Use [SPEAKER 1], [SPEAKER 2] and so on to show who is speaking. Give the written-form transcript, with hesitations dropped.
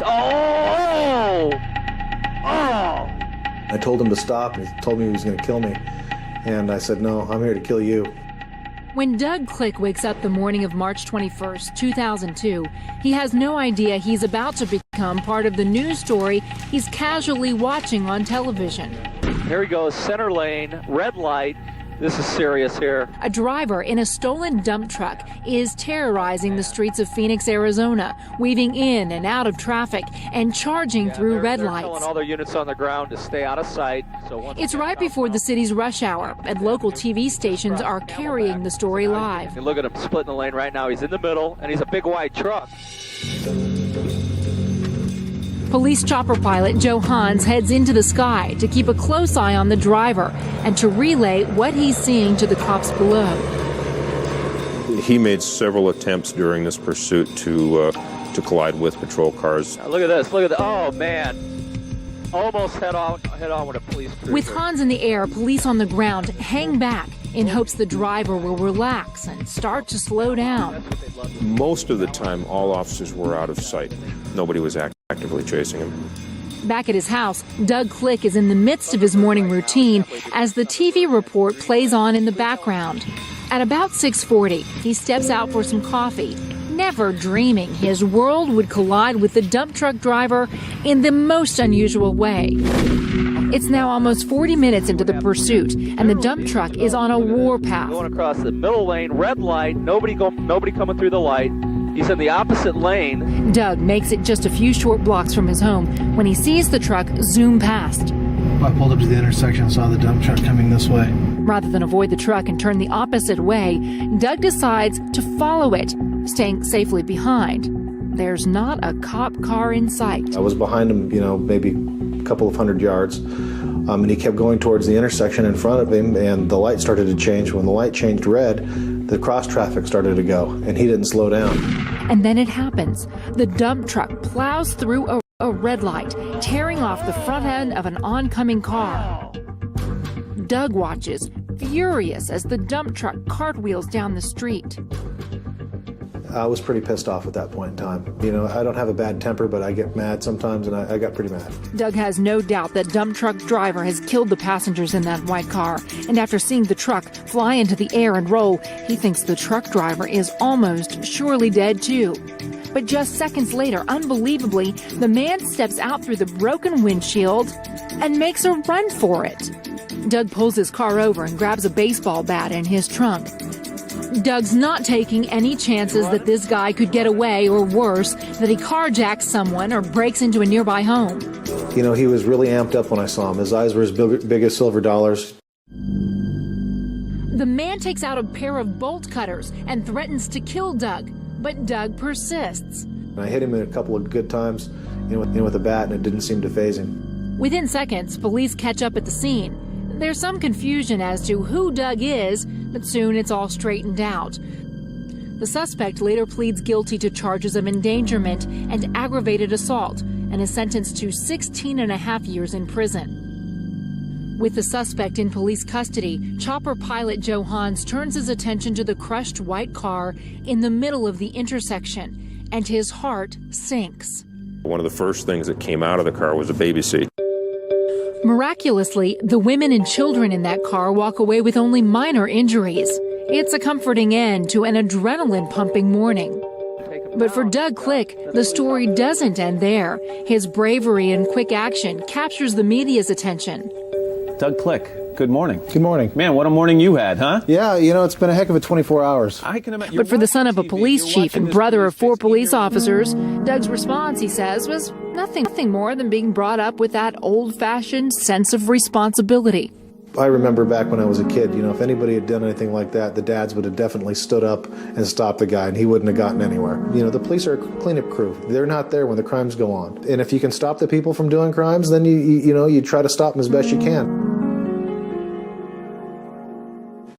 [SPEAKER 1] Oh!
[SPEAKER 2] I told him to stop, and he told me he was going to kill me. And I said, no, I'm here to kill you.
[SPEAKER 3] When Doug Click wakes up the morning of March 21st, 2002, he has no idea he's about to become part of the news story he's casually watching on television.
[SPEAKER 1] Here he goes, center lane, red light. This is serious here.
[SPEAKER 3] A driver in a stolen dump truck is terrorizing the streets of Phoenix, Arizona, weaving in and out of traffic and charging through red
[SPEAKER 1] they're
[SPEAKER 3] lights.
[SPEAKER 1] Telling all their units on the ground to stay out of sight.
[SPEAKER 3] It's right before the city's rush hour, and local TV stations are carrying the story live.
[SPEAKER 1] You look at him splitting the lane right now. He's in the middle, and he's a big white truck.
[SPEAKER 3] Police chopper pilot Joe Hans heads into the sky to keep a close eye on the driver and to relay what he's seeing to the cops below.
[SPEAKER 4] He made several attempts during this pursuit to collide with patrol cars.
[SPEAKER 1] Now look at this. Look at that. Oh, man. Almost head on with a police cruiser.
[SPEAKER 3] With Hans in the air, police on the ground hang back in hopes the driver will relax and start to slow down.
[SPEAKER 4] Most of the time, all officers were out of sight. Nobody was actively chasing him.
[SPEAKER 3] Back at his house, Doug Click is in the midst of his morning routine as the TV report plays on in the background. At about 6:40, he steps out for some coffee, never dreaming his world would collide with the dump truck driver in the most unusual way. It's now almost 40 minutes into the pursuit, and the dump truck is on a warpath.
[SPEAKER 1] Going across the middle lane, red light, nobody coming through the light. He's in the opposite lane.
[SPEAKER 3] Doug makes it just a few short blocks from his home when he sees the truck zoom past.
[SPEAKER 2] I pulled up to the intersection and saw the dump truck coming this way.
[SPEAKER 3] Rather than avoid the truck and turn the opposite way, Doug decides to follow it, staying safely behind. There's not a cop car in sight.
[SPEAKER 2] I was behind him, maybe a couple of hundred yards, and he kept going towards the intersection in front of him, and the light started to change. When the light changed red, the cross traffic started to go, and he didn't slow down.
[SPEAKER 3] And then it happens. The dump truck plows through a red light, tearing off the front end of an oncoming car. Doug watches, furious, as the dump truck cartwheels down the street.
[SPEAKER 2] I was pretty pissed off at that point in time. I don't have a bad temper, but I get mad sometimes, and I got pretty mad.
[SPEAKER 3] Doug has no doubt that dump truck driver has killed the passengers in that white car. And after seeing the truck fly into the air and roll, he thinks the truck driver is almost surely dead too. But just seconds later, unbelievably, the man steps out through the broken windshield and makes a run for it. Doug pulls his car over and grabs a baseball bat in his trunk. Doug's not taking any chances that this guy could get away, or worse, that he carjacks someone or breaks into a nearby home.
[SPEAKER 2] He was really amped up when I saw him. His eyes were as big as silver dollars.
[SPEAKER 3] The man takes out a pair of bolt cutters and threatens to kill Doug, but Doug persists.
[SPEAKER 2] I hit him a couple of good times, with a bat, and it didn't seem to faze him.
[SPEAKER 3] Within seconds, police catch up at the scene. There's some confusion as to who Doug is, but soon it's all straightened out. The suspect later pleads guilty to charges of endangerment and aggravated assault and is sentenced to 16 and a half years in prison. With the suspect in police custody, chopper pilot Joe Hans turns his attention to the crushed white car in the middle of the intersection, and his heart sinks.
[SPEAKER 4] One of the first things that came out of the car was a baby seat.
[SPEAKER 3] Miraculously, the women and children in that car walk away with only minor injuries. It's a comforting end to an adrenaline-pumping morning. But for Doug Click, the story doesn't end there. His bravery and quick action captures the media's attention.
[SPEAKER 5] Doug Click, good morning.
[SPEAKER 2] Good morning.
[SPEAKER 5] Man, what a morning you had, huh?
[SPEAKER 2] Yeah, it's been a heck of a 24 hours.
[SPEAKER 5] I can imagine.
[SPEAKER 3] But for the son of a police chief and brother of 4 police officers, Doug's response, he says, was nothing more than being brought up with that old-fashioned sense of responsibility.
[SPEAKER 2] I remember back when I was a kid, if anybody had done anything like that, the dads would have definitely stood up and stopped the guy, and he wouldn't have gotten anywhere. The police are a cleanup crew. They're not there when the crimes go on. And if you can stop the people from doing crimes, then you try to stop them as best you can.